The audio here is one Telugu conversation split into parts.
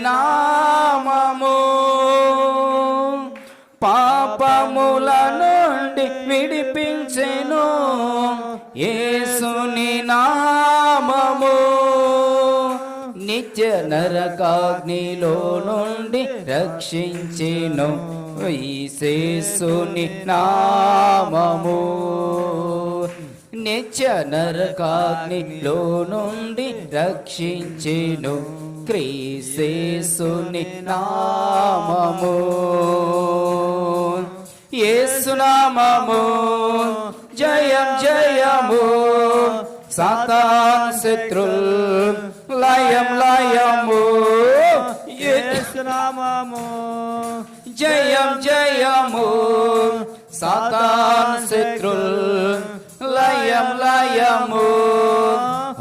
నామము పాపముల నుండి విడిపించెను. యేసుని నామము నిత్య నరకాగ్నిలో నుండి రక్షించెను. యేసుని నామము నిత్య నరకాగ్నిలో నుండి రక్షించెను. క్రీస్తేసుని నామము యేసు నామము జయం జయము సాతాను శత్రుల్ లయం లయము. యేసు నామము జయం జయము సాతాను శత్రుల్ లయం లయము.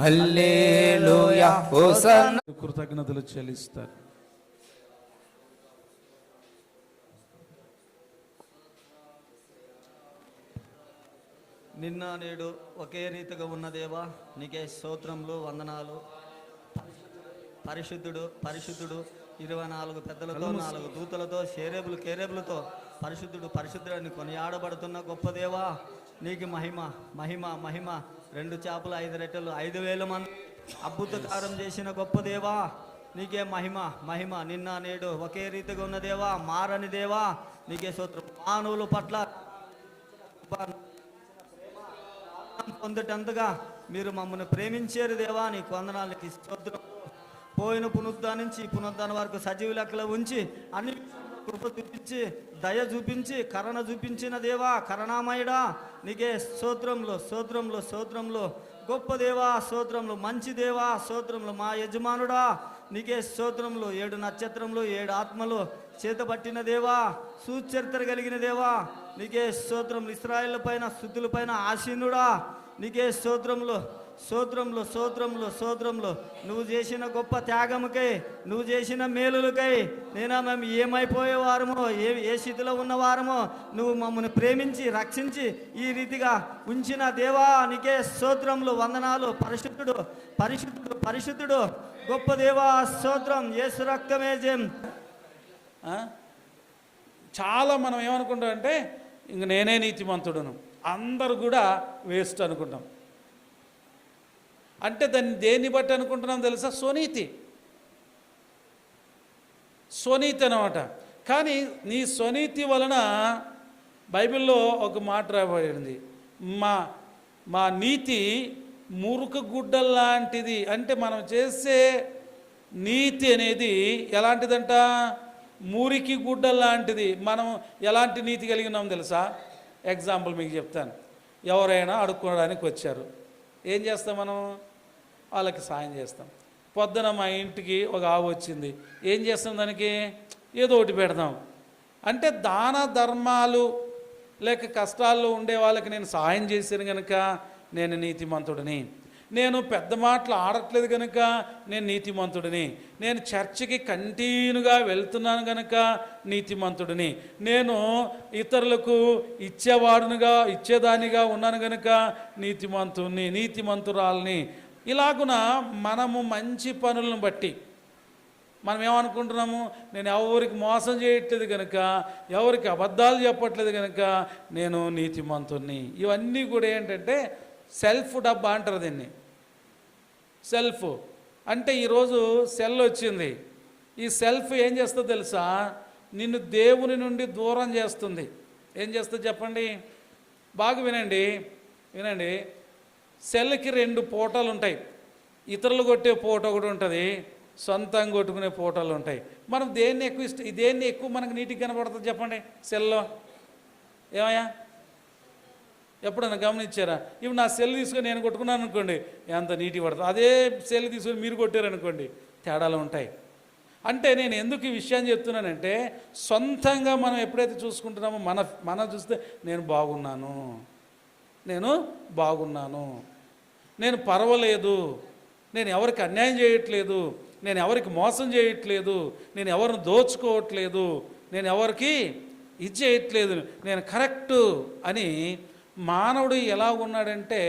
హల్లెలూయా హోసన్నా. కృతజ్ఞతలు చెల్లిస్తారు. నిన్న నేడు ఒకే రీతిగా ఉన్న దేవా నీకే స్తోత్రములు వందనాలు. పరిశుద్ధుడు పరిశుద్ధుడు 24 పెద్దలతో 4 దూతలతో కేరేబులతో పరిశుద్ధుడు పరిశుద్ధుడని కొనియాడబడుతున్న గొప్ప దేవా నీకు మహిమ మహిమ మహిమ. 2 చేపలు 5 రెట్టెలు 5,000 మంది అద్భుతకారం చేసిన గొప్ప దేవా నీకే మహిమ మహిమ. నిన్న నేడు ఒకే రీతిగా ఉన్న దేవా మారని దేవా నీకే స్తోత్రం. మానవుల పట్ల పొందటంతగా మీరు మమ్మల్ని ప్రేమించారు దేవా నీకు వందనాలకి స్తోత్రం. పోయిన పునరుద్ధానం వరకు సజీవ లెక్కలో ఉంచి అన్ని కృప చూపించి దయ చూపించి కరుణ చూపించిన దేవా కరుణామయుడా నీకే స్తోత్రంలో స్తోత్రంలో స్తోత్రంలో. గొప్ప దేవా స్తోత్రంలో మంచి దేవా స్తోత్రంలో. మా యజమానుడా నీకే స్తోత్రంలో. 7 నక్షత్రములు 7 ఆత్మలు చేతపట్టిన దేవా సుచరిత్ర కలిగిన దేవా నీకే స్తోత్రములు. ఇశ్రాయేలు పైన స్తుతుల పైన ఆసీనుడా నీకే స్తోత్రంలో స్తోత్రంలో స్తోత్రంలో స్తోత్రంలో. నువ్వు చేసిన గొప్ప త్యాగముకై నువ్వు చేసిన మేలులకై మేము ఏమైపోయేవారమో ఏ స్థితిలో ఉన్నవారమో నువ్వు మమ్మల్ని ప్రేమించి రక్షించి ఈ రీతిగా ఉంచిన దేవా నీకే స్తోత్రములు వందనాలు. పరిశుద్ధుడు పరిశుద్ధుడు పరిశుద్ధుడు గొప్ప దేవా స్తోత్రం. యేసు రక్తమే జయం. చాలా మనం ఏమనుకుంటాం అంటే ఇంక నేనే నీతిమంతుడును, అందరు కూడా వేస్ట్ అనుకుంటాం. అంటే దేన్ని బట్టి అనుకుంటున్నాం తెలుసా? స్వనీతి అన్నమాట. కానీ నీ స్వనీతి వలన బైబిల్లో ఒక మాట రాయబడింది, మా నీతి మురుకు గుడ్డల్లాంటిది. అంటే మనం చేసే నీతి అనేది ఎలాంటిదంట? మురికి గుడ్డల్లాంటిది. మనం ఎలాంటి నీతి కలిగి ఉన్నాం తెలుసా? ఎగ్జాంపుల్ మీకు చెప్తాను. ఎవరైనా అడుక్కోవడానికి వచ్చారు, ఏం చేస్తాం మనం? వాళ్ళకి సాయం చేస్తాం. పొద్దున మా ఇంటికి ఒక ఆవు వచ్చింది, ఏం చేస్తాం? దానికి ఏదో ఒకటి పెడదాం. అంటే దాన ధర్మాలు లేక కష్టాల్లో ఉండే వాళ్ళకి నేను సహాయం చేశాను కనుక నేను నీతిమంతుడిని. నేను పెద్ద మాటలు ఆడట్లేదు కనుక నేను నీతిమంతుడిని. నేను చర్చికి కంటిన్యూగా వెళ్తున్నాను కనుక నీతిమంతుడిని. నేను ఇతరులకు ఇచ్చేదానిగా ఉన్నాను కనుక నీతిమంతురాలని. ఇలాగున మనము మంచి పనులను బట్టి మనం ఏమనుకుంటున్నాము? నేను ఎవరికి మోసం చేయట్లేదు కనుక, ఎవరికి అబద్ధాలు చెప్పట్లేదు కనుక నేను నీతిమంతుడిని. ఇవన్నీ కూడా ఏంటంటే సెల్ఫ్ డబ్బా అంటారు దీన్ని. సెల్ఫ్ అంటే ఈరోజు సెల్ వచ్చింది. ఈ సెల్ఫ్ ఏం చేస్తుందో తెలుసా? నిన్ను దేవుని నుండి దూరం చేస్తుంది. ఏం చేస్తుంది చెప్పండి? బాగా వినండి. సెల్కి 2 పోటాలు ఉంటాయి. ఇతరులు కొట్టే పోట ఒకటి ఉంటుంది, సొంతంగా కొట్టుకునే పోటాలు ఉంటాయి. మనం దేన్ని ఎక్కువ మనకు నీటికి కనబడుతుంది చెప్పండి? సెల్లో. ఏమయ్యా ఎప్పుడన్నా గమనించారా? ఇప్పుడు నా సెల్ తీసుకొని నేను కొట్టుకున్నాను అనుకోండి, ఎంత నీటి పడుతుంది. అదే సెల్ తీసుకొని మీరు కొట్టారనుకోండి, తేడాలు ఉంటాయి. అంటే నేను ఎందుకు ఈ విషయాన్ని చెప్తున్నానంటే, సొంతంగా మనం ఎప్పుడైతే చూసుకుంటున్నామో మనం చూస్తే నేను బాగున్నాను, నేను పర్వాలేదు, నేను ఎవరికి అన్యాయం చేయట్లేదు, నేను ఎవరికి మోసం చేయట్లేదు, నేను ఎవరిని దోచుకోవట్లేదు, నేను ఎవరికి ఇది చేయట్లేదు, నేను కరెక్టు అని మానవుడు ఎలా ఉన్నాడంటే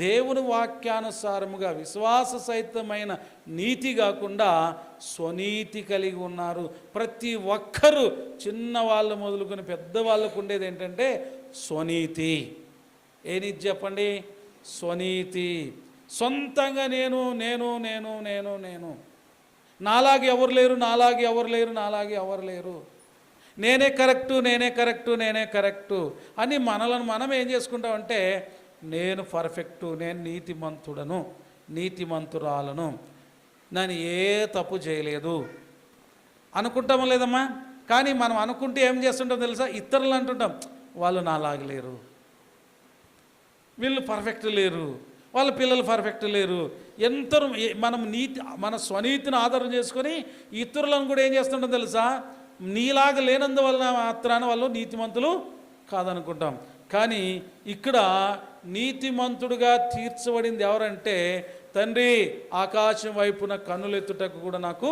దేవుని వాక్యానుసారముగా విశ్వాస సహితమైన నీతి కాకుండా స్వనీతి కలిగి ఉన్నారు. ప్రతి ఒక్కరూ చిన్నవాళ్ళు మొదలుకొని పెద్దవాళ్ళకు ఉండేది ఏంటంటే స్వనీతి. ఏ నీతి చెప్పండి? స్వనీతి. సొంతంగా నేను నేను నేను నేను నేను నాలాగే ఎవరు లేరు, నాలాగే ఎవరు లేరు, నాలాగే ఎవరు లేరు, నేనే కరెక్టు, నేనే కరెక్టు, నేనే కరెక్టు అని మనలను మనం ఏం చేసుకుంటామంటే నేను పర్ఫెక్టు, నేను నీతిమంతుడను, నీతిమంతురాలను, నేను ఏ తప్పు చేయలేదు అనుకుంటామో లేదమ్మా. కానీ మనం అనుకుంటే ఏం చేస్తుంటాం తెలుసా? ఇతరులు అంటుంటాం వాళ్ళు నాలాగా లేరు, వీళ్ళు పర్ఫెక్ట్ లేరు, వాళ్ళ పిల్లలు పర్ఫెక్ట్ లేరు. ఎంతరు మనం మన స్వనీతిని ఆధారం చేసుకొని ఇతరులను కూడా ఏం చేస్తుంటాం తెలుసా? నీలాగా లేనందువలన మాత్రాన వాళ్ళు నీతిమంతులు కాదనుకుంటాం. కానీ ఇక్కడ నీతిమంతుడుగా తీర్చబడింది ఎవరంటే, తండ్రి ఆకాశం వైపున కన్నులెత్తుటకు కూడా నాకు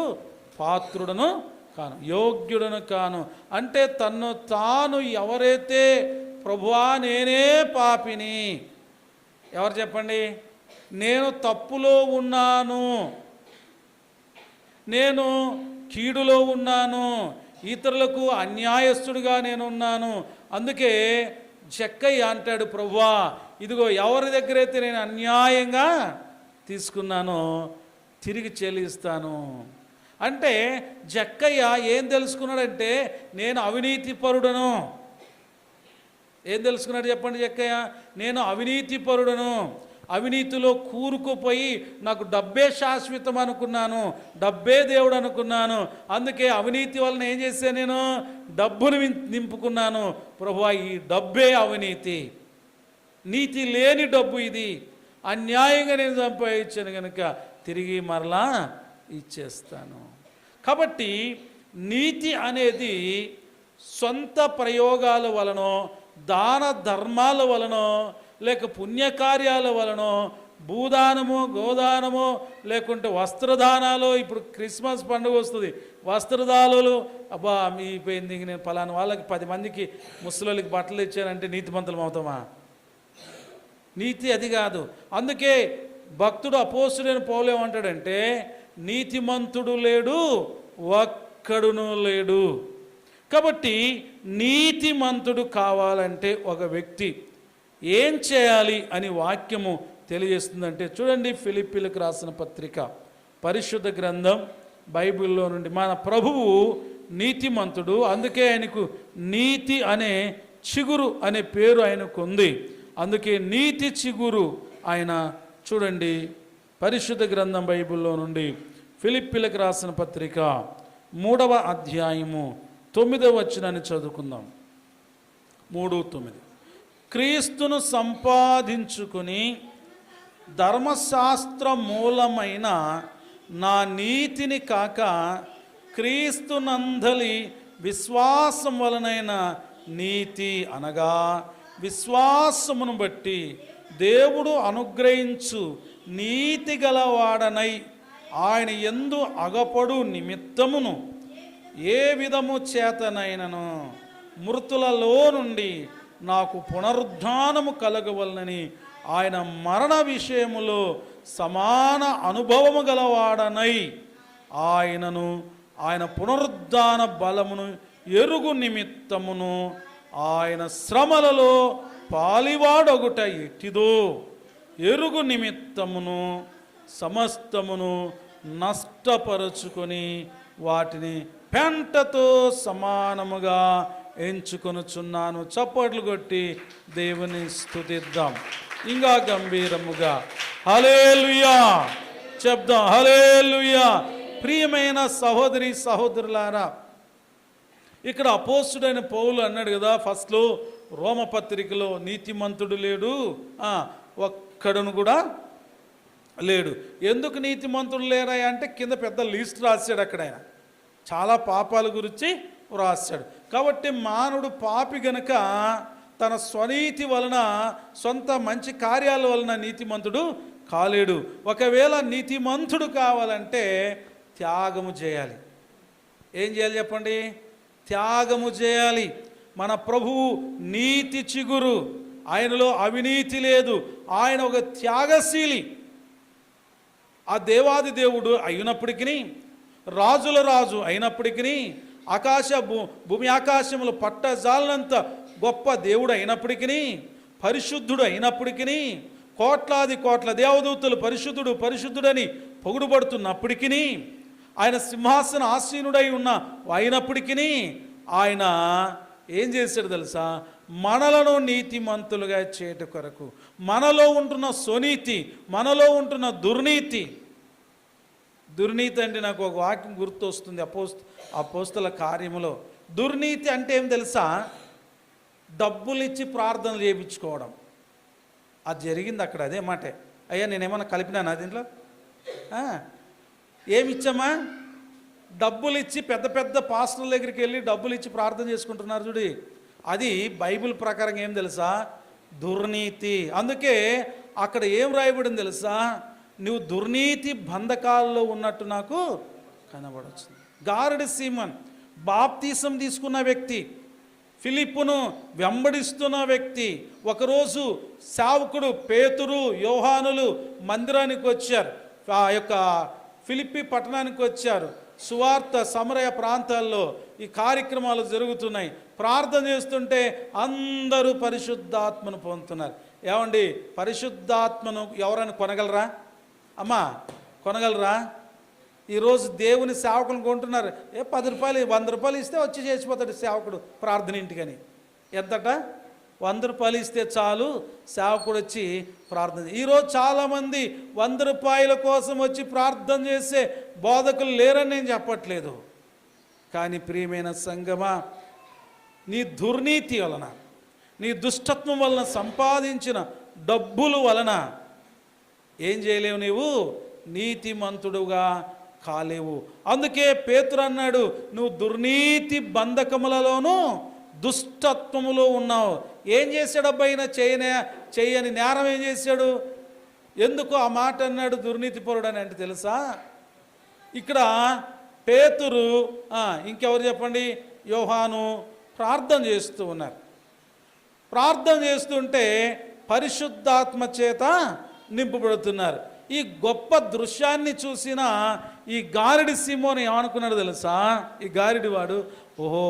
పాత్రుడను కాను, యోగ్యుడను కాను అంటే తన్ను తాను ఎవరైతే ప్రభువా నేనే పాపిని, ఎవరు చెప్పండి? నేను తప్పులో ఉన్నాను, నేను కీడులో ఉన్నాను, ఇతరులకు అన్యాయస్తుడిగా నేను ఉన్నాను. అందుకే జక్కయ్య అంటాడు, ప్రభువా ఇదిగో ఎవరి దగ్గరైతే నేను అన్యాయంగా తీసుకున్నానో తిరిగి చెల్లిస్తాను. అంటే జక్కయ్య ఏం తెలుసుకున్నాడంటే నేను అవినీతిపరుడను. ఏం తెలుసుకున్నాడు చెప్పండి జక్కయ్య? నేను అవినీతిపరుడను, అవినీతిలో కూరుకుపోయి నాకు డబ్బే శాశ్వతం అనుకున్నాను, డబ్బే దేవుడు అనుకున్నాను. అందుకే అవినీతి వలన ఏం చేశాను? నేను డబ్బును నింపుకున్నాను. ప్రభువా ఈ డబ్బే అవినీతి, నీతి లేని డబ్బు ఇది, అన్యాయంగా నేను సంపాదించాను కనుక తిరిగి మరలా ఇచ్చేస్తాను. కాబట్టి నీతి అనేది సొంత ప్రయోగాల వలనో, దాన ధర్మాల వలనో, లేక పుణ్యకార్యాల వలనో, భూదానము గోదానము లేకుంటే వస్త్రదానాలు. ఇప్పుడు క్రిస్మస్ పండుగ వస్తుంది, వస్త్రదానాలు అబ్బా మీపోయింది, నేను ఫలానా వాళ్ళకి 10 మందికి ముసలికి బట్టలు ఇచ్చానంటే నీతిమంతులం అవుతామా? నీతి అది కాదు. అందుకే భక్తుడు అపోస్తుడైన పౌలు ఏమంటాడంటే నీతిమంతుడు లేడు, ఒక్కడును లేడు. కాబట్టి నీతిమంతుడు కావాలంటే ఒక వ్యక్తి ఏం చేయాలి అని వాక్యము తెలియజేస్తుందంటే చూడండి, ఫిలిప్పీలకు రాసిన పత్రిక పరిశుద్ధ గ్రంథం బైబిల్లో నుండి. మన ప్రభువు నీతిమంతుడు, అందుకే ఆయనకు నీతి అనే చిగురు అనే పేరు ఆయనకు ఉంది. అందుకే నీతి చిగురు ఆయన. చూడండి పరిశుద్ధ గ్రంథం బైబిల్లో నుండి ఫిలిప్పీలకు రాసిన పత్రిక 3వ అధ్యాయము 9వ వచనాన్ని చదువుకుందాం. 3:9 క్రీస్తును సంపాదించుకుని ధర్మశాస్త్ర మూలమైన నా నీతిని కాక క్రీస్తునందలి విశ్వాసం వలనైన నీతి అనగా విశ్వాసమును బట్టి దేవుడు అనుగ్రహించు నీతి గలవాడనై ఆయన యందు అగపడు నిమిత్తమును ఏ విధము చేతనైనను మృతులలో నుండి నాకు పునరుద్ధానము కలగవలనని ఆయన మరణ విషయములో సమాన అనుభవము గలవాడనై ఆయనను ఆయన పునరుద్ధాన బలమును ఎరుగు నిమిత్తమును ఆయన శ్రమలలో పాలివాడొగుట ఎట్టిదో ఎరుగు నిమిత్తమును సమస్తమును నష్టపరుచుకొని వాటిని పెంటతో సమానముగా ఎంచుకొనుచున్నాను. చప్పట్లు కొట్టి దేవుని స్తుతిద్దాం ఇంకా గంభీరముగా. హల్లెలూయా చెప్దాం, హల్లెలూయా. ప్రియమైన సహోదరి సహోదరులారా, ఇక్కడ అపోస్తుడైన పౌలు అన్నాడు కదా ఫస్ట్లో రోమపత్రికలో, నీతిమంతుడు లేడు, ఒక్కడును కూడా లేడు. ఎందుకు నీతిమంతుడు లేరా అంటే కింద పెద్ద లిస్ట్ రాశాడు. అక్కడ ఆయన చాలా పాపాల గురించి రాశాడు. కాబట్టి మానవుడు పాపి గనుక తన స్వనీతి వలన, సొంత మంచి కార్యాల వలన నీతిమంతుడు కాలేడు. ఒకవేళ నీతిమంతుడు కావాలంటే త్యాగము చేయాలి. ఏం చేయాలి చెప్పండి? త్యాగము చేయాలి. మన ప్రభువు నీతి చిగురు, ఆయనలో అవినీతి లేదు, ఆయన ఒక త్యాగశీలి. ఆ దేవాది దేవుడు అయినప్పటికీ, రాజుల రాజు అయినప్పటికీ, భూమి ఆకాశములు పట్టజాలనంత గొప్ప దేవుడు అయినప్పటికీ, పరిశుద్ధుడు అయినప్పటికీ, కోట్లాది కోట్ల దేవదూతలు పరిశుద్ధుడు పరిశుద్ధుడని పొగుడుపడుతున్నప్పటికీ, ఆయన సింహాసన ఆసీనుడై ఉన్న అయినప్పటికీ, ఆయన ఏం చేశాడు తెలుసా? మనలను నీతిమంతులుగా చేయట కొరకు, మనలో ఉంటున్న స్వనీతి, మనలో ఉంటున్న దుర్నీతి అంటే నాకు ఒక వాక్యం గుర్తు వస్తుంది. అపోస్తల కార్యములో దుర్నీతి అంటే ఏం తెలుసా? డబ్బులు ఇచ్చి ప్రార్థనలు చేయించుకోవడం. అది జరిగింది అక్కడ, అదే మాటే. అయ్యా నేనేమన్నా కలిపినానా దీంట్లో? ఏమిచ్చామా? డబ్బులు ఇచ్చి పెద్ద పెద్ద పాస్టర్ల దగ్గరికి వెళ్ళి డబ్బులు ఇచ్చి ప్రార్థన చేసుకుంటున్నారు చూడి. అది బైబిల్ ప్రకారం ఏం తెలుసా? దుర్నీతి. అందుకే అక్కడ ఏం రాయబడింది తెలుసా? నువ్వు దుర్నీతి బంధకాల్లో ఉన్నట్టు నాకు కనబడవచ్చు. గారడి సీమన్ బాప్తీసం తీసుకున్న వ్యక్తి, ఫిలిప్పును వెంబడిస్తున్న వ్యక్తి, ఒకరోజు సేవకుడు పేతురు, యోహానులు మందిరానికి వచ్చారు. ఆ యొక్క ఫిలిప్పి పట్టణానికి వచ్చారు. సువార్త సమరయ ప్రాంతాల్లో ఈ కార్యక్రమాలు జరుగుతున్నాయి. ప్రార్థన చేస్తుంటే అందరూ పరిశుద్ధాత్మను పొందుతున్నారు. ఏమండి, పరిశుద్ధాత్మను ఎవరైనా కొనగలరా? అమ్మా కొనగలరా? ఈరోజు దేవుని సేవకులను కొంటున్నారు. 10 రూపాయలు 100 రూపాయలు ఇస్తే వచ్చి చేసిపోతాడు సేవకుడు ప్రార్థన ఇంటికని. ఎంతట? 100 రూపాయలు ఇస్తే చాలు సేవకుడు వచ్చి ప్రార్థన. ఈరోజు చాలామంది 100 రూపాయల కోసం వచ్చి ప్రార్థన చేసే బోధకులు లేరని నేను చెప్పట్లేదు. కానీ ప్రియమైన సంగమా, నీ దుర్నీతి వలన, నీ దుష్టత్వం వలన సంపాదించిన డబ్బుల వలన ఏం చేయలేవు, నీవు నీతిమంతుడుగా కాలేవు. అందుకే పేతురు అన్నాడు, నువ్వు దుర్నీతి బంధకములలోనూ దుష్టత్వములో ఉన్నావు. ఏం చేశాడు అబ్బాయినా? చేయని నేరం ఏం చేశాడు? ఎందుకు ఆ మాట అన్నాడు దుర్నీతి పరుడు అని అంటే తెలుసా? ఇక్కడ పేతురు, ఇంకెవరు చెప్పండి, యోహాను ప్రార్థన చేస్తూ ఉన్నారు. ప్రార్థన చేస్తుంటే పరిశుద్ధాత్మ చేత నింపబడుతున్నారు. ఈ గొప్ప దృశ్యాన్ని చూసిన ఈ గారిడి సీమోను ఏమనుకున్నాడు తెలుసా? ఈ గారిడి వాడు, ఓహో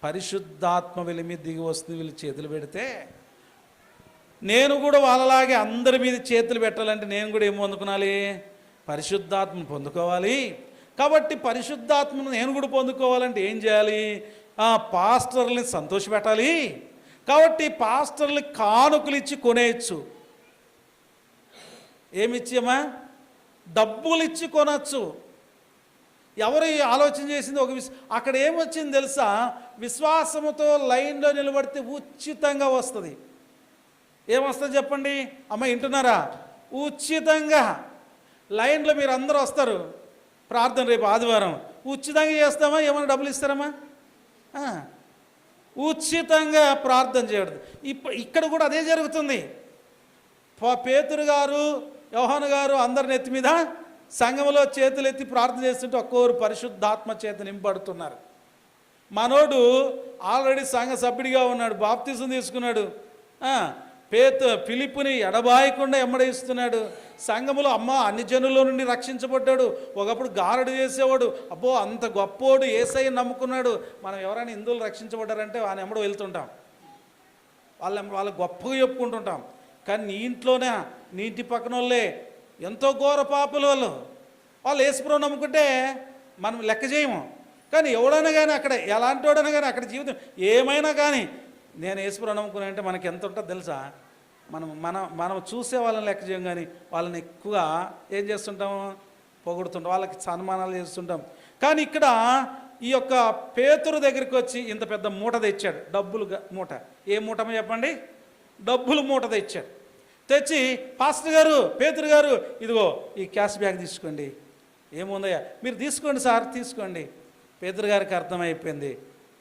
పరిశుద్ధాత్మ వీళ్ళ మీద దిగి వస్తుంది, వీళ్ళు చేతులు పెడితే నేను కూడా వాళ్ళలాగే అందరి మీద చేతులు పెట్టాలంటే నేను కూడా ఏం పొందుకోవాలి? పరిశుద్ధాత్మను పొందుకోవాలి. కాబట్టి పరిశుద్ధాత్మను నేను కూడా పొందుకోవాలంటే ఏం చేయాలి? పాస్టర్ని సంతోషపెట్టాలి. కాబట్టి పాస్టర్లు కానుకలు ఇచ్చి కొనేయచ్చు. ఏమిచ్చామా? డబ్బులు ఇచ్చి కొనచ్చు. ఎవరు ఆలోచన చేసింది? అక్కడ ఏమొచ్చింది తెలుసా? విశ్వాసముతో లైన్లో నిలబడితే ఉచితంగా వస్తుంది. ఏమొస్తుంది చెప్పండి అమ్మ, వింటున్నారా? ఉచితంగా లైన్లో మీరు అందరూ వస్తారు ప్రార్థన, రేపు ఆదివారం ఉచితంగా చేస్తామా? ఏమైనా డబ్బులు ఇస్తారమ్మా? ఉచితంగా ప్రార్థన చేయడం. ఇక్కడ కూడా అదే జరుగుతుంది. పేతురు గారు, యోహాను గారు అందరి నెత్తి మీద సంఘంలో చేతులు ఎత్తి ప్రార్థన చేస్తుంటే ఒక్కొక్కరు పరిశుద్ధాత్మ చేత నింపబడుతున్నారు. మనోడు ఆల్రెడీ సంఘ సభ్యుడిగా ఉన్నాడు, బాప్తిజం తీసుకున్నాడు. ఫిలిప్పుని ఎడబాయకుండా ఎమ్మడిస్తున్నాడు. సంఘములో అన్ని జనుల నుండి రక్షించబడ్డాడు. ఒకప్పుడు గారడు చేసేవాడు. అబ్బో అంత గొప్పోడు, యేసయ్య నమ్ముకున్నాడు. మనం ఎవరైనా హిందువులు రక్షించబడ్డారంటే ఆయన ఎమ్మడో వెళ్తుంటాం, వాళ్ళ గొప్పగా చెప్పుకుంటుంటాం. కానీ నీ ఇంట్లోనే, నీ ఇంటి పక్కన వాళ్ళే ఎంతో ఘోర పాపులు వాళ్ళు యేసుప్రభువు నమ్ముకుంటే మనం లెక్క చేయము. కానీ ఎవడైనా కానీ అక్కడ ఎలాంటి వాడైనా కానీ అక్కడ జీవితం ఏమైనా కానీ నేను యేసుప్రభువు నమ్ముకున్నా అంటే మనకి ఎంత ఉంటుందో తెలుసా? మనం చూసే వాళ్ళని లెక్క చేయం, కానీ వాళ్ళని ఎక్కువగా ఏం చేస్తుంటాము? పొగుడుతుంటాం, వాళ్ళకి సన్మానాలు చేస్తుంటాం. కానీ ఇక్కడ ఈ యొక్క పేతురు దగ్గరికి వచ్చి ఇంత పెద్ద మూట తెచ్చాడు, డబ్బులు మూట. ఏ మూటమో చెప్పండి? డబ్బులు మూట తెచ్చాడు. తెచ్చి, పాస్టర్ గారు, పేతురు గారు, ఇదిగో ఈ క్యాష్ బ్యాగ్ తీసుకోండి. ఏముందయ్యా? మీరు తీసుకోండి సార్, తీసుకోండి. పేతురు గారికి అర్థమైపోయింది,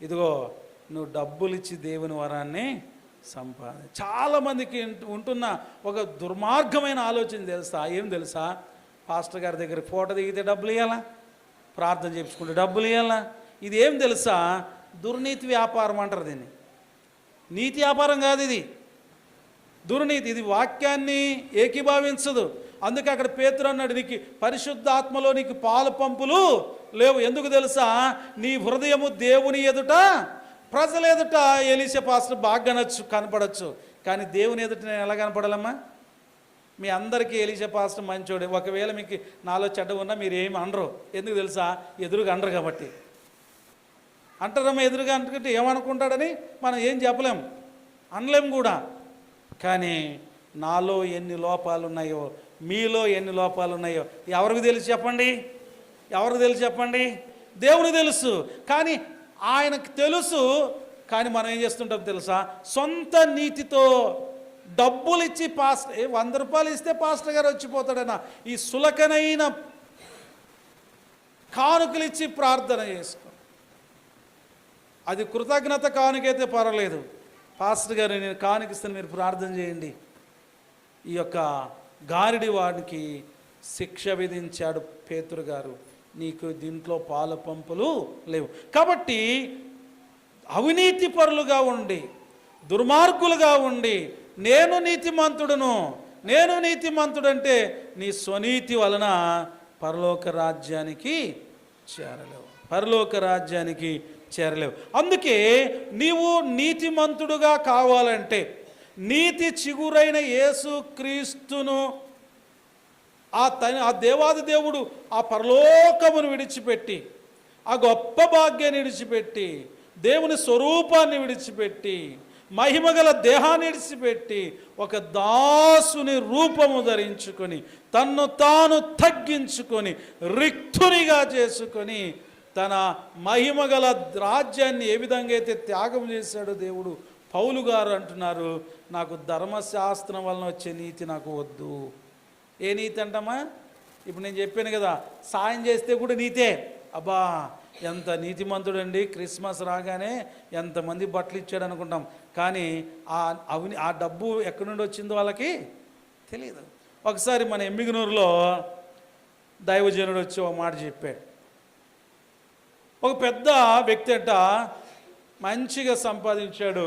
ఇదిగో నువ్వు డబ్బులు ఇచ్చి దేవుని వరాన్ని చాలామందికి ఉంటున్న ఒక దుర్మార్గమైన ఆలోచన తెలుసా? ఏం తెలుసా? పాస్టర్ గారి దగ్గర ఫోటో దిగితే డబ్బులు ఇవ్వాలా, ప్రార్థన చేయించుకుంటే డబ్బులు ఇవ్వాలా. ఇది ఏం తెలుసా? దుర్నీతి వ్యాపారం అంటారు దీన్ని. నీతి వ్యాపారం కాదు ఇది. దుర్నీతి ఇది వాక్యాన్ని ఏకీభావించదు. అందుకే అక్కడ పేతురు అన్నాడు, నీకు పరిశుద్ధాత్మలో నీకు పాలు పంపులు లేవు. ఎందుకు తెలుసా? నీ హృదయము దేవుని ఎదుట ప్రజల ఎదుట ఎలీషా పాస్టర్ బాగా కనపడచ్చు, కానీ దేవుని ఎదుట నేను ఎలా కనపడాలమ్మా? మీ అందరికీ ఎలీషా పాస్టర్ మంచోడే. ఒకవేళ మీకు నాలో చెడ్డ ఉన్నా మీరు ఏమి అనరు. ఎందుకు తెలుసా? ఎదురుగా అనరు కాబట్టి. అంటారమ్మా, ఎదురుగా అంటుకుంటే ఏమనుకుంటాడని మనం ఏం చెప్పలేం, అనలేం కూడా. కానీ నాలో ఎన్ని లోపాలు ఉన్నాయో, మీలో ఎన్ని లోపాలు ఉన్నాయో ఎవరికి తెలుసు చెప్పండి? ఎవరికి తెలుసు చెప్పండి? దేవునికి తెలుసు. కానీ ఆయనకు తెలుసు. కానీ మనం ఏం చేస్తుంటాం తెలుసా? సొంత నీతితో డబ్బులు ఇచ్చి పాస్టర్ 100 రూపాయలు ఇస్తే పాస్టర్ గారు వచ్చిపోతాడన్న ఈ సులకనైన కానుకలు ఇచ్చి ప్రార్థన చేసుకో. అది కృతజ్ఞత కానుకైతే పర్వాలేదు. పాస్టర్ గారు నేను కానుకిస్తాను, మీరు ప్రార్థన చేయండి. ఈ యొక్క గారిడి వాడికి శిక్ష విధించాడు పేతురు గారు, నీకు దీంట్లో పాల పంపులు లేవు. కాబట్టి అవినీతి పరులుగా ఉండి, దుర్మార్గులుగా ఉండి, నేను నీతిమంతుడును, నేను నీతిమంతుడంటే నీ స్వనీతి వలన పరలోక రాజ్యానికి చేరలేవు, పరలోక రాజ్యానికి చేరలేవు. అందుకే నీవు నీతిమంతుడుగా కావాలంటే నీతి చిగురైన యేసు క్రీస్తును ఆ దేవాది దేవుడు ఆ పరలోకమును విడిచిపెట్టి, ఆ గొప్ప భాగ్యాన్ని విడిచిపెట్టి, దేవుని స్వరూపాన్ని విడిచిపెట్టి, మహిమగల దేహాన్ని విడిచిపెట్టి ఒక దాసుని రూపము ధరించుకొని తన్ను తాను తగ్గించుకొని రిక్తునిగా చేసుకొని తన మహిమగల రాజ్యాన్ని ఏ విధంగా అయితే త్యాగం చేశాడో దేవుడు, పౌలు గారు అంటున్నారు, నాకు ధర్మశాస్త్రం వలన వచ్చే నీతి నాకు వద్దు. ఏ నీతి అంటామా? ఇప్పుడు నేను చెప్పాను కదా, సాయం చేస్తే కూడా నీతే. అబ్బా ఎంత నీతిమంతుడండి, క్రిస్మస్ రాగానే ఎంతమంది బట్టలు ఇచ్చాడు అనుకుంటాం, కానీ ఆ డబ్బు ఎక్కడి నుండి వచ్చిందో వాళ్ళకి తెలియదు. ఒకసారి మన ఎమ్మిగనూరులో దైవజనుడు వచ్చి ఒక మాట చెప్పాడు. ఒక పెద్ద వ్యక్తి అంట మంచిగా సంపాదించాడు,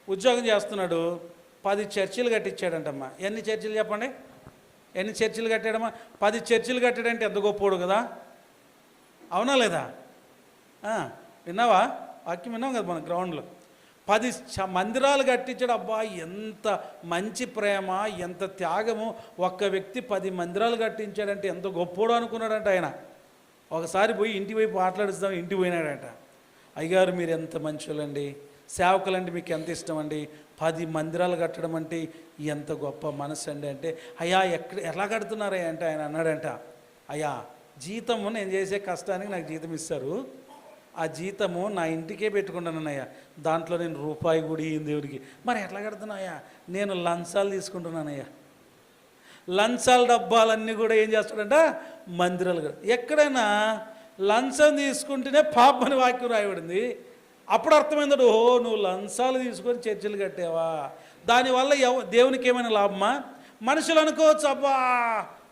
ఉద్యోగం చేస్తున్నాడు, 10 చర్చిలు కట్టించాడంటమ్మా. ఎన్ని చర్చిలు చెప్పండి? ఎన్ని చర్చిలు కట్టాడమ్మా? 10 చర్చిలు కట్టాడంటే ఎంత గొప్పోడు కదా, అవునా లేదా? విన్నావా? వాక్యం విన్నాం కదా మన గ్రౌండ్లో. 10 మందిరాలు కట్టించాడు. అబ్బా ఎంత మంచి ప్రేమ, ఎంత త్యాగము. ఒక్క వ్యక్తి 10 మందిరాలు కట్టించాడంటే ఎంత గొప్పోడు అనుకున్నాడంట ఆయన. ఒకసారి పోయి ఇంటి వైపు మాట్లాడిస్తాం, ఇంటికి పోయినాడంట. అయ్యగారు మీరు ఎంత మంచోళ్ళండి, సేవకులంటే మీకు ఎంత ఇష్టం అండి, 10 మందిరాలు కట్టడం అంటే ఎంత గొప్ప మనసు అండి అంటే, అయ్యా ఎలా కడుతున్నారయ్యా అంటే ఆయన అన్నాడంట, అయ్యా జీతము నేను చేసే కష్టానికి నాకు జీతం ఇస్తారు, ఆ జీతము నా ఇంటికే పెట్టుకుంటానన్నయ్యా, దాంట్లో నేను రూపాయి కూడా ఇయ్యం దేవుడికి. మరి ఎట్లా కడుతున్నాయ్యా? నేను లంచాలు తీసుకుంటున్నానయ్యా. లంచాల డబ్బాలన్నీ కూడా ఏం చేస్తాడంట? మందిరాలు. ఎక్కడైనా లంచం తీసుకుంటేనే పాపం అని వాక్యం రాయబడింది. అప్పుడు అర్థమైందడు, ఓహో నువ్వు లంచాలు తీసుకొని చర్చిలు కట్టావా, దానివల్ల దేవునికి ఏమైనా లాభమా? మనుషులు అనుకోవచ్చు, అబ్బా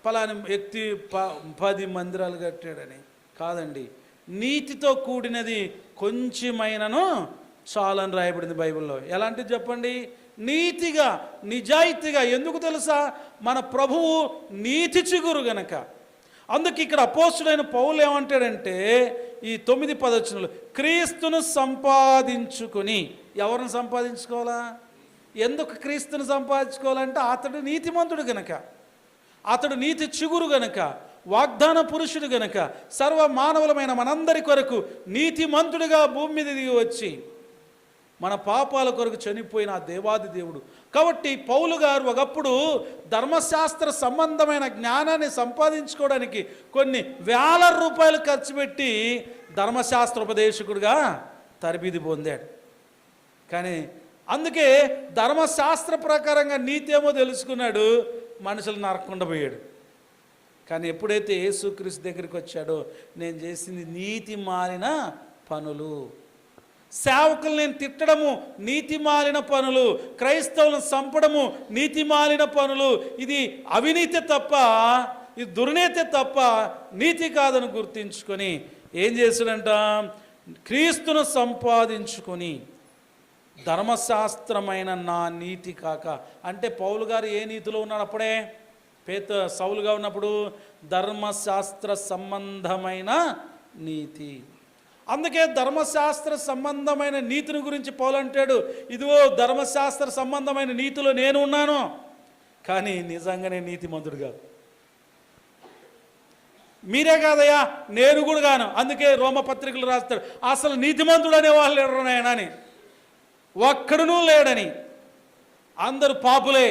ఫలాని వ్యక్తి 10 మందిరాలు కట్టాడని. కాదండి, నీతితో కూడినది కొంచెమైనను చాలని రాయబడింది బైబిల్లో. ఎలాంటిది చెప్పండి? నీతిగా, నిజాయితీగా. ఎందుకు తెలుసా? మన ప్రభువు నీతి చిగురు గనక. అందుకే ఇక్కడ అపోస్తుడైన పౌలు ఏమంటాడంటే ఈ 9-10 వచనాలు, క్రీస్తును సంపాదించుకొని. ఎవరిని సంపాదించుకోవాలా? ఎందుకు క్రీస్తును సంపాదించుకోవాలంటే అతడు నీతిమంతుడు గనక, అతడు నీతి చిగురు గనక, వాగ్దాన పురుషుడు గనక, సర్వ మానవులమైన మనందరి కొరకు నీతిమంతుడిగా భూమి మీద దిగి వచ్చి మన పాపాల కొరకు చనిపోయిన ఆ దేవాది దేవుడు. కాబట్టి పౌలు గారు ఒకప్పుడు ధర్మశాస్త్ర సంబంధమైన జ్ఞానాన్ని సంపాదించుకోవడానికి కొన్ని వేల రూపాయలు ఖర్చు పెట్టి ధర్మశాస్త్ర ఉపదేశకుడిగా తరబిది పొందాడు. కానీ అందుకే ధర్మశాస్త్ర ప్రకారంగా నీతేమో తెలుసుకున్నాడు, మనుషులు నరకకుండా పోయాడు. కానీ ఎప్పుడైతే యేసుక్రీస్తు దగ్గరికి వచ్చాడో, నేను చేసింది నీతి మాలిన పనులు, సేవకులు నేను తిట్టడము నీతి మాలిన పనులు, క్రైస్తవులను చంపడము నీతి మాలిన పనులు, ఇది అవినీతి తప్ప, ఇది దుర్నీతి తప్ప నీతి కాదని గుర్తించుకొని ఏం చేశాడంట? క్రీస్తును సంపాదించుకొని ధర్మశాస్త్రమైన నా నీతి కాక. అంటే పౌలు గారు ఏ నీతిలో ఉన్నాడు అప్పుడే? సౌలుగా ఉన్నప్పుడు ధర్మశాస్త్ర సంబంధమైన నీతి. అందుకే ధర్మశాస్త్ర సంబంధమైన నీతిని గురించి పౌలు అంటాడు, ఇదిగో ధర్మశాస్త్ర సంబంధమైన నీతిలో నేను ఉన్నాను, కానీ నిజంగానే నీతిమంతుడు కాదు. మీరే కాదయ్యా, నేను కూడా కాను. అందుకే రోమపత్రికలు రాస్తాడు, అసలు నీతిమంతుడు అనే వాళ్ళు ఎవరున్నాయని, ఒక్కడునూ లేడని, అందరూ పాపులే.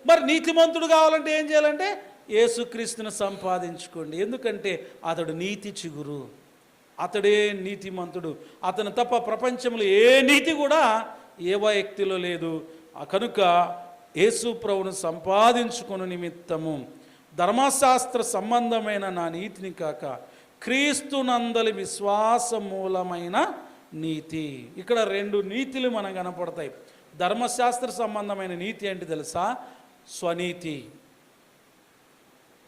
మరి నీతిమంతుడు కావాలంటే ఏం చేయాలంటే యేసుక్రీస్తును సంపాదించుకోండి. ఎందుకంటే అతడు నీతి చిగురు, అతడే నీతిమంతుడు. అతను తప్ప ప్రపంచంలో ఏ నీతి కూడా ఏ వ్యక్తిలో లేదు. కనుక యేసు ప్రభువును సంపాదించుకుని నిమిత్తము ధర్మశాస్త్ర సంబంధమైన నా నీతిని కాక క్రీస్తునందలి విశ్వాస మూలమైన నీతి. ఇక్కడ రెండు నీతులు మనకు కనపడతాయి. ధర్మశాస్త్ర సంబంధమైన నీతి ఏంటి తెలుసా? స్వనీతి.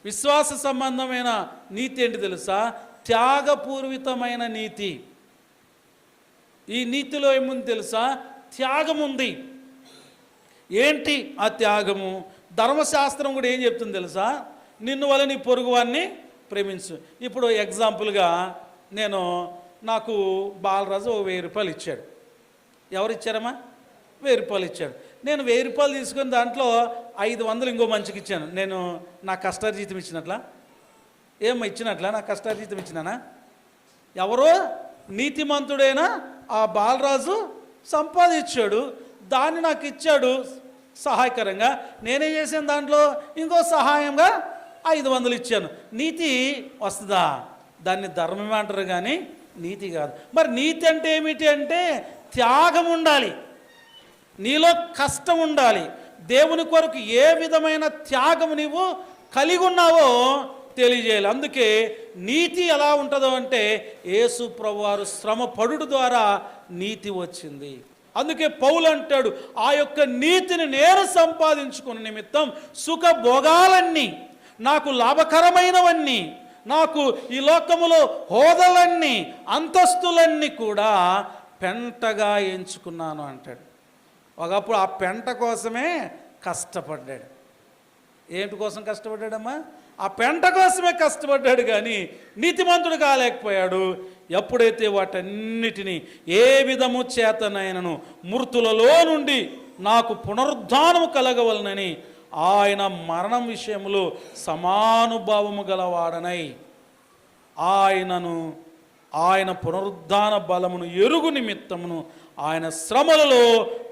విశ్వాస సంబంధమైన నీతి ఏంటి తెలుసా? త్యాగపూర్వితమైన నీతి. ఈ నీతిలో ఏముంది తెలుసా? త్యాగం ఉంది. ఏంటి ఆ త్యాగము? ధర్మశాస్త్రం కూడా ఏం చెప్తుంది తెలుసా? నిన్ను వల్ల నీ పొరుగువాన్ని ప్రేమించు. ఇప్పుడు ఎగ్జాంపుల్గా నాకు బాలరాజు 1000 రూపాయలు ఇచ్చాడు. ఎవరు ఇచ్చారమ్మా? 1000 రూపాయలు ఇచ్చాడు. నేను 1000 రూపాయలు తీసుకొని దాంట్లో 500 ఇంకో మంచికి ఇచ్చాను. నేను నా కష్టార్జితం ఇచ్చినట్లా? ఏమో ఇచ్చినట్లా? నా కష్టార్జితం ఇచ్చినానా? ఎవరో నీతిమంతుడైనా ఆ బాలరాజు సంపాదించాడు, దాన్ని నాకు ఇచ్చాడు సహాయకరంగా. నేనేం చేశాను? దాంట్లో ఇంకో సహాయంగా 500 ఇచ్చాను. నీతి వస్తుందా? దాన్ని ధర్మమే అంటారు కానీ నీతి కాదు. మరి నీతి అంటే ఏమిటి అంటే త్యాగం ఉండాలి, నీలో కష్టం ఉండాలి. దేవుని కొరకు ఏ విధమైన త్యాగం నీవు కలిగి ఉన్నావో తెలియజేయాలి. అందుకే నీతి ఎలా ఉంటుందో అంటే యేసు ప్రభువారు శ్రమ పడుట ద్వారా నీతి వచ్చింది. అందుకే పౌలు అంటాడు, ఆ యొక్క నీతిని నేను సంపాదించుకున్న నిమిత్తం సుఖ భోగాలన్నీ, నాకు లాభకరమైనవన్నీ, నాకు ఈ లోకములో హోదాలన్నీ, అంతస్తులన్నీ కూడా పెంటగా ఎంచుకున్నాను అంటాడు. ఒకప్పుడు ఆ పెంట కోసమే కష్టపడ్డాడు. ఏంటి కోసం కష్టపడ్డాడమ్మా? ఆ పెంట కోసమే కష్టపడ్డాడు, కానీ నీతిమంతుడు కాలేకపోయాడు. ఎప్పుడైతే వాటన్నిటినీ ఏ విధము చేతనైనను మృతులలో నుండి నాకు పునరుద్ధానము కలగవలనని ఆయన మరణం విషయంలో సమానుభావము గలవాడనై ఆయన పునరుద్ధాన బలమును ఎరుగు నిమిత్తమును ఆయన శ్రమలలో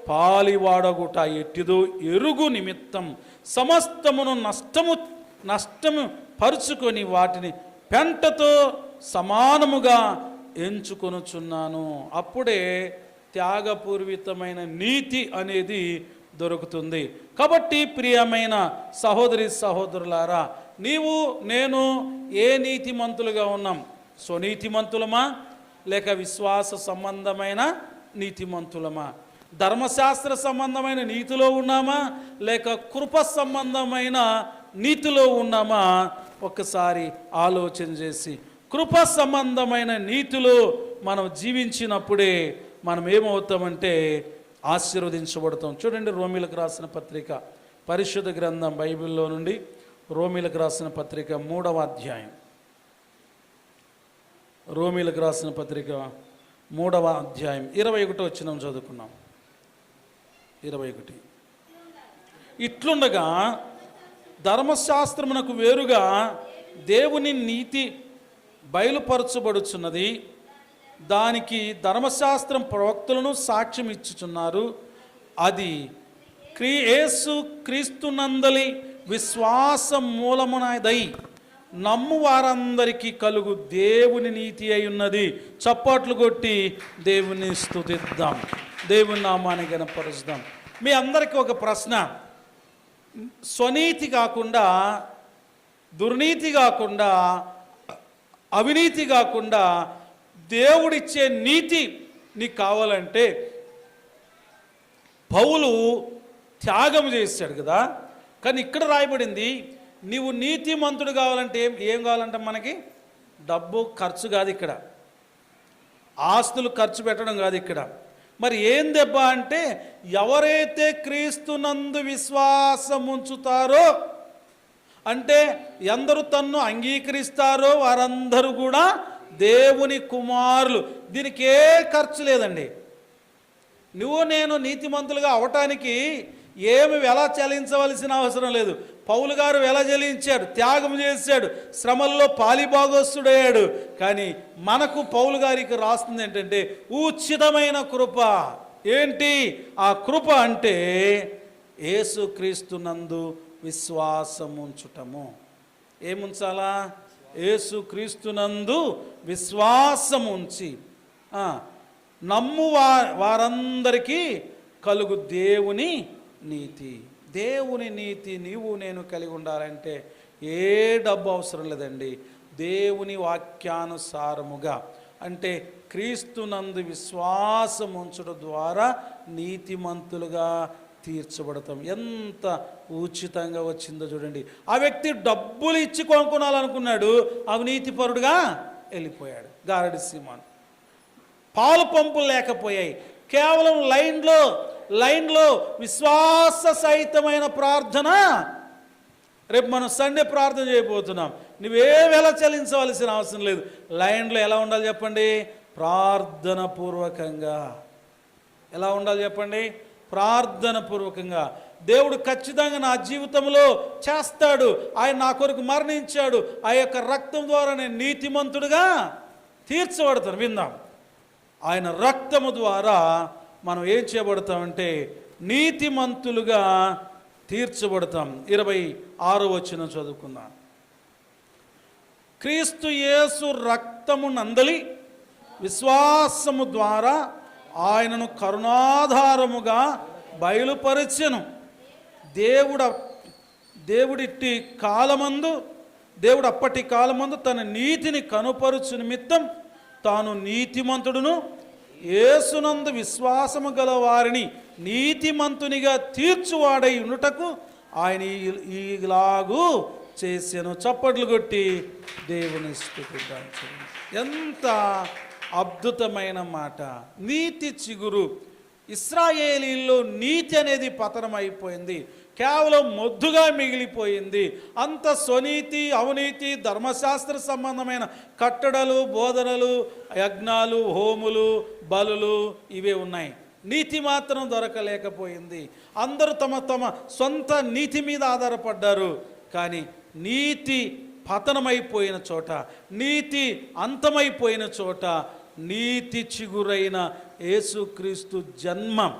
పాలివాడగుట ఎట్టిదో ఎరుగు నిమిత్తం సమస్తమును నష్టము పరుచుకొని వాటిని పెంటతో సమానముగా ఎంచుకొనుచున్నాను. అప్పుడే త్యాగపూర్వితమైన నీతి అనేది దొరుకుతుంది. కాబట్టి ప్రియమైన సహోదరి సహోదరులారా, నీవు నేను ఏ నీతిమంతులుగా ఉన్నాం? స్వనీతిమంతులమా లేక విశ్వాస సంబంధమైన నీతిమంతులమా? ధర్మశాస్త్ర సంబంధమైన నీతిలో ఉన్నామా లేక కృప సంబంధమైన నీతిలో ఉన్నామా? ఒక్కసారి ఆలోచన చేసి కృప సంబంధమైన నీతిలో మనం జీవించినప్పుడే మనం ఏమవుతామంటే ఆశీర్వదించబడతాం. చూడండి, రోమీలకు రాసిన పత్రిక, పరిశుద్ధ గ్రంథం బైబిల్లో నుండి రోమీలకు రాసిన పత్రిక 3వ అధ్యాయం. రోమీలకు రాసిన పత్రిక 3వ అధ్యాయం 21 వచనం చదువుకున్నాం. 21. ఇట్లుండగా ధర్మశాస్త్రమునకు వేరుగా దేవుని నీతి బయలుపరచబడుచున్నది. దానికి ధర్మశాస్త్రం ప్రవక్తలను సాక్ష్యం ఇచ్చుచున్నారు. అది యేసు క్రీస్తునందలి విశ్వాసం మూలమునదై నమ్ము వారందరికీ కలుగు దేవుని నీతి అయి ఉన్నది. చప్పట్లు కొట్టి దేవుని స్తుతిద్దాం, దేవుని నామాన్ని గణపరుస్తాం. మీ అందరికీ ఒక ప్రశ్న. స్వనీతి కాకుండా, దుర్నీతి కాకుండా, అవినీతి కాకుండా దేవుడిచ్చే నీతి నీకు కావాలంటే పౌలు త్యాగం చేశాడు కదా. కానీ ఇక్కడ రాయబడింది, నీవు నీతిమంతుడు కావాలంటే ఏం కావాలంటే మనకి డబ్బు ఖర్చు కాదు, ఇక్కడ ఆస్తులు ఖర్చు పెట్టడం కాదు, ఇక్కడ మరి ఏం దెబ్బ అంటే, ఎవరైతే క్రీస్తునందు విశ్వాసం ఉంచుతారో, అంటే ఎందరు తన్ను అంగీకరిస్తారో వారందరూ కూడా దేవుని కుమారులు. దీనికి ఏ ఖర్చు లేదండి. నువ్వు నేను నీతిమంతులుగా అవటానికి ఏమి వెల చెల్లించవలసిన అవసరం లేదు. పౌలు గారు వెల చెల్లించాడు, త్యాగం చేశాడు, శ్రమల్లో పాలిభాగస్తుడయ్యాడు. కానీ మనకు పౌలు గారికి రాస్తుంది ఏంటంటే ఉచితమైన కృప. ఏంటి ఆ కృప అంటే యేసుక్రీస్తునందు విశ్వాసం ఉంచుటము. ఏముంచాలా? యేసుక్రీస్తునందు విశ్వాసం ఉంచి నమ్ము వారందరికీ కలుగు దేవుని నీతి. దేవుని నీతి నీవు నేను కలిగి ఉండాలంటే ఏ డబ్బు అవసరం లేదండి. దేవుని వాక్యానుసారముగా, అంటే క్రీస్తునందు విశ్వాసం ఉంచడం ద్వారా నీతిమంతులుగా తీర్చబడతాం. ఎంత ఉచితంగా వచ్చిందో చూడండి. ఆ వ్యక్తి డబ్బులు ఇచ్చి కొనుక్కోవాలనుకున్నాడు, అవినీతిపరుడుగా వెళ్ళిపోయాడు. గారడి సీమాన్. పాలు పంపులు లేకపోయాయి, కేవలం లైన్లో విశ్వాస సహితమైన ప్రార్థన. రేపు మనం సండే ప్రార్థన చేయబోతున్నాం. నువ్వేవేళ చెల్లించవలసిన అవసరం లేదు. లైన్లో ఎలా ఉండాలి చెప్పండి? ప్రార్థన పూర్వకంగా. ఎలా ఉండాలి చెప్పండి? ప్రార్థన పూర్వకంగా. దేవుడు ఖచ్చితంగా నా జీవితంలో చేస్తాడు. ఆయన నా కొరకు మరణించాడు, ఆ యొక్క రక్తం ద్వారా నేను నీతిమంతుడుగా తీర్చబడతాను. విందాం. ఆయన రక్తము ద్వారా మనం ఏం చేయబడతామంటే నీతిమంతులుగా తీర్చబడతాం. 26వ వచనం చదువుకుందాం. క్రీస్తు యేసు రక్తము నందలి విశ్వాసము ద్వారా ఆయనను కరుణాధారముగా బయలుపరచెను. దేవుడు అప్పటి కాలమందు తన నీతిని కనుపరుచు నిమిత్తం తాను నీతిమంతుడును యేసునందు విశ్వాసము గల వారిని నీతిమంతునిగా తీర్చువాడై ఉండుటకు ఆయన ఈలాగూ చేసెను. చప్పట్లు కొట్టి దేవుని స్తుతిద్దాం. ఎంత అద్భుతమైన మాట. నీతి చిగురు. ఇశ్రాయేలీల్లో నీతి అనేది పతనమైపోయింది, కేవలం మొద్దుగా మిగిలిపోయింది. అంత స్వనీతి, అవినీతి, ధర్మశాస్త్ర సంబంధమైన కట్టడలు, బోధనలు, యజ్ఞాలు, హోములు, బలులు ఇవే ఉన్నాయి. నీతి మాత్రం దొరకలేకపోయింది. అందరూ తమ సొంత నీతి మీద ఆధారపడ్డారు. కానీ నీతి పతనమైపోయిన చోట, నీతి అంతమైపోయిన చోట నీతి చిగురైన యేసుక్రీస్తు జన్మం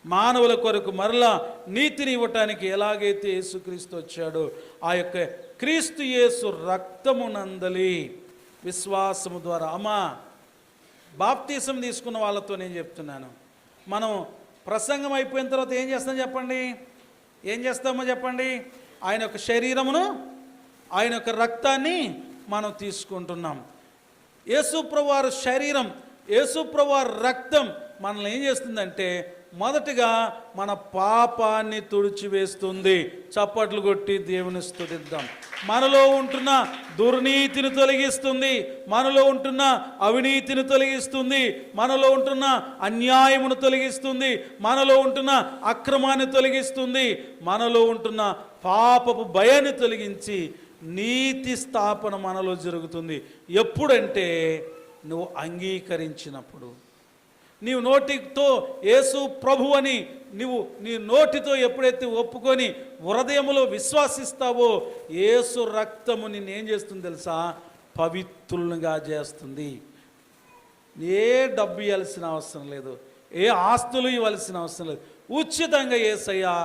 మానవుల కొరకు మరలా నీతిని ఇవ్వటానికి ఎలాగైతే యేసుక్రీస్తు వచ్చాడో ఆ యొక్క క్రీస్తు యేసు రక్తమునందలి విశ్వాసము ద్వారా. అమ్మా, బాప్తీసం తీసుకున్న వాళ్ళతో నేను చెప్తున్నాను, మనం ప్రసంగం అయిపోయిన తర్వాత ఏం చేస్తాం చెప్పండి? ఏం చేస్తామో చెప్పండి? ఆయన యొక్క శరీరమును, ఆయన యొక్క రక్తాన్ని మనం తీసుకుంటున్నాం. యేసుప్రభువారి శరీరం, యేసుప్రభువారి రక్తం మనల్ని ఏం చేస్తుందంటే మొదటిగా మన పాపాన్ని తుడిచివేస్తుంది. చప్పట్లు కొట్టి దేవుని స్తుతిద్దాం. మనలో ఉంటున్న దుర్నీతిని తొలగిస్తుంది, మనలో ఉంటున్న అవినీతిని తొలగిస్తుంది, మనలో ఉంటున్న అన్యాయమును తొలగిస్తుంది, మనలో ఉంటున్న అక్రమాన్ని తొలగిస్తుంది, మనలో ఉంటున్న పాపపు భయాన్ని తొలగించి నీతి స్థాపన మనలో జరుగుతుంది. ఎప్పుడంటే నువ్వు అంగీకరించినప్పుడు. నీవు నోటితో యేసు ప్రభు అని నీ నోటితో ఎప్పుడైతే ఒప్పుకొని హృదయములో విశ్వాసిస్తావో యేసు రక్తము నిన్నేం చేస్తుంది తెలుసా? పవిత్రులుగా చేస్తుంది. ఏ డబ్బు ఇవ్వాల్సిన అవసరం లేదు, ఏ ఆస్తులు ఇవ్వాల్సిన అవసరం లేదు. ఉచితంగా యేసయ్యా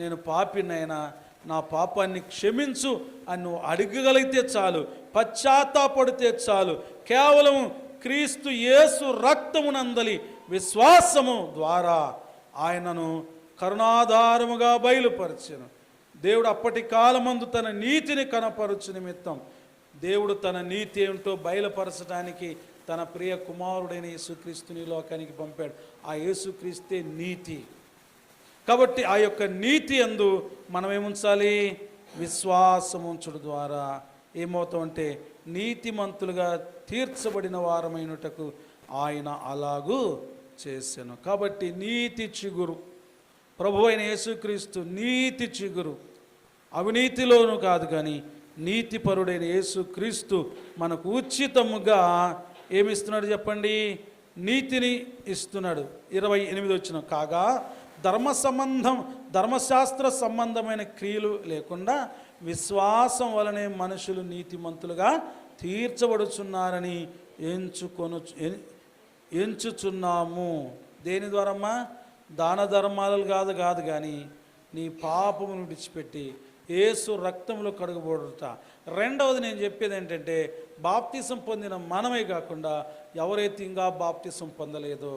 నేను పాపినైనా నా పాపాన్ని క్షమించు అని నువ్వు అడగగలిగితే చాలు, పశ్చాత్తాపడితే చాలు. కేవలం క్రీస్తు యేసు రక్తమునందలి విశ్వాసము ద్వారా ఆయనను కరుణాధారముగా బయలుపరచెను. దేవుడు అప్పటి కాలమందు తన నీతిని కనపరచు నిమిత్తం దేవుడు తన నీతి ఏమిటో బయలుపరచడానికి తన ప్రియ కుమారుడైన యేసుక్రీస్తుని లోకానికి పంపాడు. ఆ యేసుక్రీస్తే నీతి. కాబట్టి ఆ యొక్క నీతి యందు మనం ఏముంచాలి? విశ్వాసం ఉంచుడు ద్వారా ఏమవుతామంటే నీతిమంతులుగా తీర్చబడిన వారమైనటకు ఆయన అలాగూ చేశాను. కాబట్టి నీతి చిగురు, ప్రభు అయిన యేసుక్రీస్తు నీతి చిగురు. అవినీతిలోనూ కాదు కానీ నీతిపరుడైన యేసుక్రీస్తు మనకు ఉచితముగా ఏమిస్తున్నాడు చెప్పండి? నీతిని ఇస్తున్నాడు. 28 వచనం, కాగా ధర్మశాస్త్ర సంబంధమైన క్రియలు లేకుండా విశ్వాసం వలనే మనుషులు నీతిమంతులుగా తీర్చబడుచున్నారని ఎంచుచున్నాము. దేని ద్వారమ్మా? దాన ధర్మాలు కాదు కానీ నీ పాపమును విడిచిపెట్టి యేసు రక్తంలో కడుగబడుట. రెండవది నేను చెప్పేది ఏంటంటే, బాప్తిసం పొందిన మనమే కాకుండా ఎవరైతే ఇంకా బాప్తిసం పొందలేదో,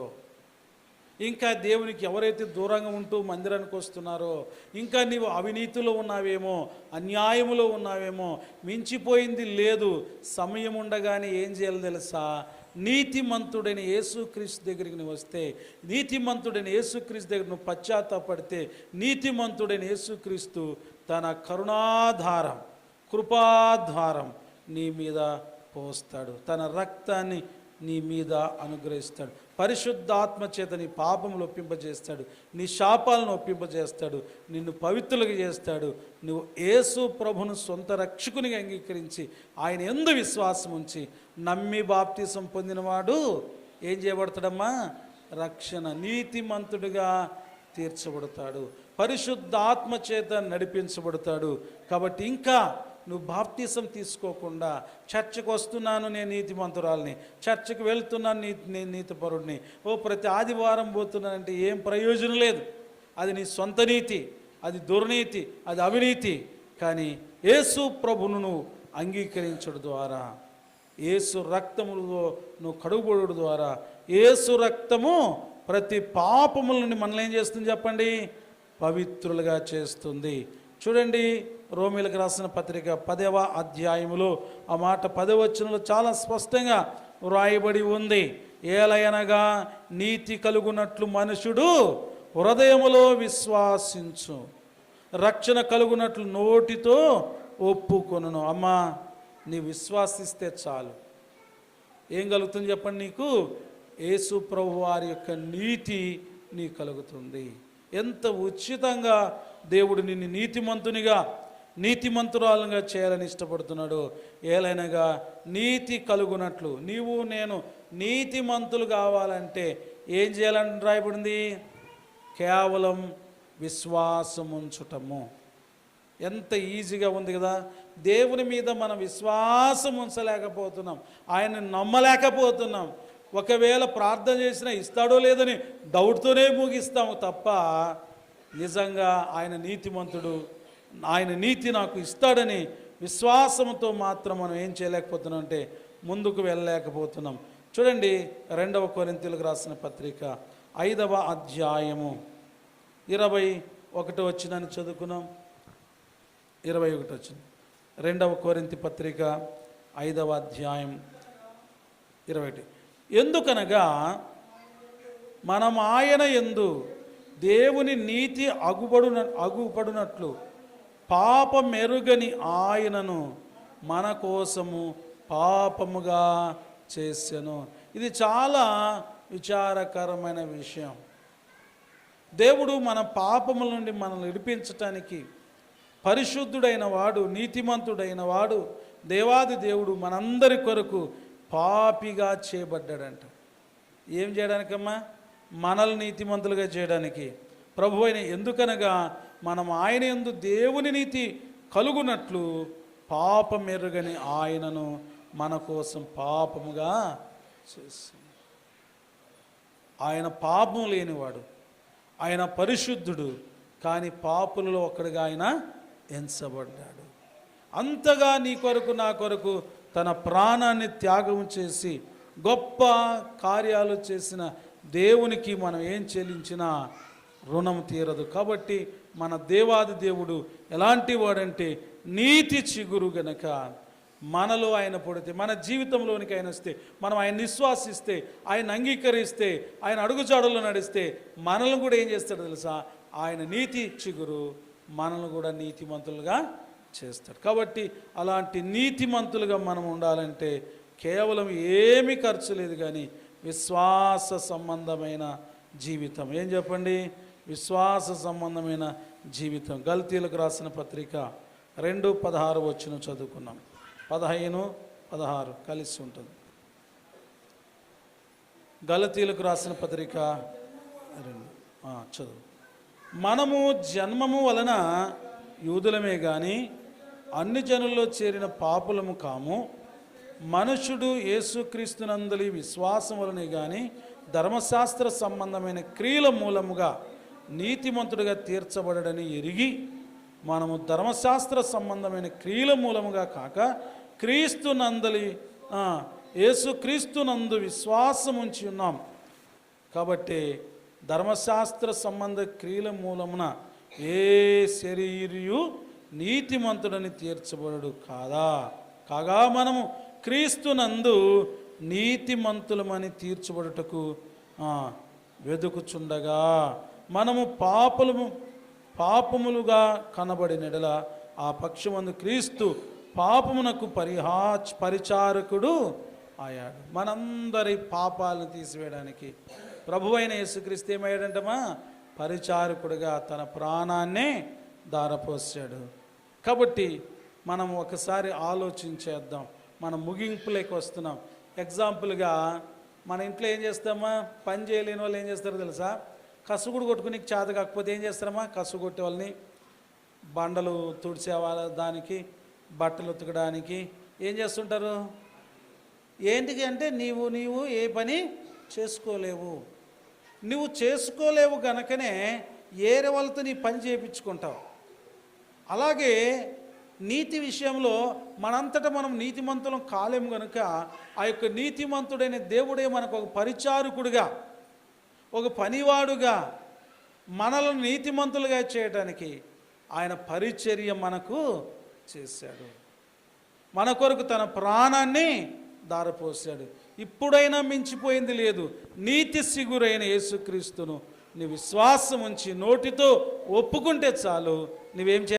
ఇంకా దేవునికి ఎవరైతే దూరంగా ఉంటూ మందిరానికి వస్తున్నారో, ఇంకా నీవు అవినీతిలో ఉన్నావేమో, అన్యాయములో ఉన్నావేమో, మించిపోయింది లేదు, సమయం ఉండగానే ఏం చేయాలో తెలుసా? నీతిమంతుడైన యేసుక్రీస్తు దగ్గరికి నువ్వు వస్తే, నీతిమంతుడైన యేసుక్రీస్తు దగ్గర నువ్వు పశ్చాత్తాపడితే, నీతిమంతుడైన యేసుక్రీస్తు తన కరుణాధారం, కృపాధారం నీ మీద పోస్తాడు, తన రక్తాన్ని నీ మీద అనుగ్రహిస్తాడు, పరిశుద్ధాత్మ చేత నీ పాపములు ఒప్పింపజేస్తాడు, నీ శాపాలను ఒప్పింపజేస్తాడు, నిన్ను పవిత్రులుగా చేస్తాడు. నువ్వు యేసు ప్రభును సొంత రక్షకునిగా అంగీకరించి ఆయన యందు విశ్వాసం ఉంచి నమ్మి బాప్తిసం పొందినవాడు ఏం చేయబడతాడమ్మా? రక్షణ, నీతిమంతుడిగా తీర్చబడతాడు, పరిశుద్ధాత్మ చేత నడిపించబడతాడు. కాబట్టి ఇంకా నువ్వు బాప్తిసం తీసుకోకుండా చర్చకు వస్తున్నాను నేను నీతిమంతురాలని, చర్చకు వెళ్తున్నాను నేను నీతిపరుడిని, ప్రతి ఆదివారం పోతున్నానంటే ఏం ప్రయోజనం లేదు. అది నీ సొంత నీతి, అది దుర్నీతి, అది అవినీతి. కానీ యేసు ప్రభును నువ్వు అంగీకరించడం ద్వారా, యేసు రక్తములో నువ్వు కడుగుబడు ద్వారా, యేసు రక్తము ప్రతి పాపముల నుండి మనల్ని ఏం చేస్తుంది చెప్పండి? పవిత్రులుగా చేస్తుంది. చూడండి, రోమీలకు రాసిన పత్రిక 10వ అధ్యాయములో ఆ మాట 10వ వచనంలో చాలా స్పష్టంగా వ్రాయబడి ఉంది. ఏలయనగా నీతి కలుగునట్లు మనుషుడు హృదయములో విశ్వాసించు, రక్షణ కలుగునట్లు నోటితో ఒప్పుకొనును. అమ్మా, నీ విశ్వాసిస్తే చాలు. ఏం కలుగుతుంది చెప్పండి? నీకు యేసు ప్రభు వారి యొక్క నీతి నీ కలుగుతుంది. ఎంత ఉచితంగా దేవుడు నిన్ను నీతిమంతురాలుగా చేయాలని ఇష్టపడుతున్నాడు. ఏలైనగా నీతి కలుగునట్లు, నీవు నేను నీతిమంతులు కావాలంటే ఏం చేయాలని రాయబడింది? కేవలం విశ్వాసం ఉంచుటము. ఎంత ఈజీగా ఉంది కదా! దేవుని మీద మనం విశ్వాసం ఉంచలేకపోతున్నాం, ఆయన్ని నమ్మలేకపోతున్నాం. ఒకవేళ ప్రార్థన చేసినా ఇస్తాడో లేదని డౌట్తోనే ముగిస్తాము తప్ప నిజంగా ఆయన నీతిమంతుడు, ఆయన నీతి నాకు ఇస్తాడని విశ్వాసంతో మాత్రం మనం ఏం చేయలేకపోతున్నాం అంటే ముందుకు వెళ్ళలేకపోతున్నాం. చూడండి, 2వ కొరింథీయులకు రాసిన పత్రిక 5వ అధ్యాయము 21 వచనాన్ని చదువుకున్నాం. 21 వచనం, 2వ కొరింథీ పత్రిక 5వ అధ్యాయం 21. ఎందుకనగా మనం ఆయన యందు దేవుని నీతి అగుపడునట్లు పాపమెరుగని ఆయనను మన కోసము పాపముగా చేసెను. ఇది చాలా విచారకరమైన విషయం. దేవుడు మన పాపముల నుండి మనల్ని విడిపించటానికి పరిశుద్ధుడైన వాడు, నీతిమంతుడైన వాడు, దేవాది దేవుడు మనందరి కొరకు పాపిగా చేయబడ్డాడంట. ఏం చేయడానికమ్మా? మనల్ని నీతిమంతులుగా చేయడానికి. ప్రభు అయిన ఎందుకనగా మనం ఆయన యందు దేవుని నీతి కలుగునట్లు పాపమెరుగని ఆయనను మన కోసం పాపముగా చేశాడు. ఆయన పాపం లేనివాడు, ఆయన పరిశుద్ధుడు, కానీ పాపులలో ఒకడుగా ఆయన ఎంచబడ్డాడు. అంతగా నీ కొరకు నా కొరకు తన ప్రాణాన్ని త్యాగం చేసి గొప్ప కార్యాలు చేసిన దేవునికి మనం ఏం చెల్లించినా రుణం తీరదు. కాబట్టి మన దేవాది దేవుడు ఎలాంటి వాడంటే నీతి చిగురు గనక మనలో ఆయన పుడితే, మన జీవితంలోనికి ఆయన వస్తే, మనం ఆయన విశ్వాసిస్తే, ఆయన అంగీకరిస్తే, ఆయన అడుగుజాడల్లో నడిస్తే మనల్ని కూడా ఏం చేస్తాడో తెలుసా? ఆయన నీతి చిగురు మనల్ని కూడా నీతిమంతులుగా చేస్తాడు. కాబట్టి అలాంటి నీతిమంతులుగా మనం ఉండాలంటే కేవలం ఏమీ ఖర్చు లేదు, కానీ విశ్వాస సంబంధమైన జీవితం. ఏం చెప్పండి? విశ్వాస సంబంధమైన జీవితం. గల్తీలకు రాసిన పత్రిక 2:16 చదువుకున్నాం. 15-16 కలిసి ఉంటుంది. గలతీలకు రాసిన పత్రిక 2 చదువు. మనము జన్మము వలన యూదులమే గాని అన్ని జనుల్లో చేరిన పాపులము కాము. మనుషుడు యేసుక్రీస్తునందలి విశ్వాసం వలనే గాని ధర్మశాస్త్ర సంబంధమైన క్రియల మూలముగా నీతిమంతుడిగా తీర్చబడడని ఎరిగి మనము ధర్మశాస్త్ర సంబంధమైన క్రియల మూలముగా కాక యేసుక్రీస్తునందు విశ్వాసం ఉంచి ఉన్నాం. కాబట్టి ధర్మశాస్త్ర సంబంధ క్రియల మూలమున ఏ శరీరియు నీతిమంతుడని తీర్చబడు కాగా మనము క్రీస్తునందు నీతిమంతులమని తీర్చబడుటకు వెదుకుచుండగా మనము పాపములుగా కనబడినెడల ఆ పక్షమందు క్రీస్తు పాపమునకు పరిచారకుడు అయ్యాడు. మనందరి పాపాలను తీసివేయడానికి ప్రభువైన యేసుక్రీస్తు ఏమయ్యాడంటమా? పరిచారకుడిగా తన ప్రాణాన్నే ధారపోసాడు. కాబట్టి మనం ఒకసారి ఆలోచించేద్దాం. మనం ముగింపులోకి వస్తున్నాం. ఎగ్జాంపుల్గా మన ఇంట్లో ఏం చేస్తామా? పని చేయలేని వాళ్ళు ఏం చేస్తారో తెలుసా? కసుగుడు కొట్టుకుని చేత కాకపోతే ఏం చేస్తారమ్మా? కసు కొట్టే వాళ్ళని, బండలు తుడిచే వాళ్ళ దానికి, బట్టలు ఉతకడానికి ఏం చేస్తుంటారు? ఏంటికి అంటే నీవు ఏ పని చేసుకోలేవు. నువ్వు చేసుకోలేవు గనకనే ఏరే వాళ్ళతో నీ పని చేయించుకుంటావు. అలాగే నీతి విషయంలో మనంతటా మనం నీతిమంతులం కాలేము గనుక ఆ యొక్క నీతిమంతుడైన దేవుడే మనకు ఒక పరిచారకుడిగా, ఒక పనివాడుగా మనలను నీతిమంతులుగా చేయడానికి ఆయన పరిచర్య మనకు చేశాడు. మన కొరకు తన ప్రాణాన్ని ధారపోసాడు. ఇప్పుడైనా మించిపోయింది లేదు. నీతి సిగురైన యేసుక్రీస్తును నీ విశ్వాసం ఉంచి నోటితో ఒప్పుకుంటే చాలు. నువ్వేం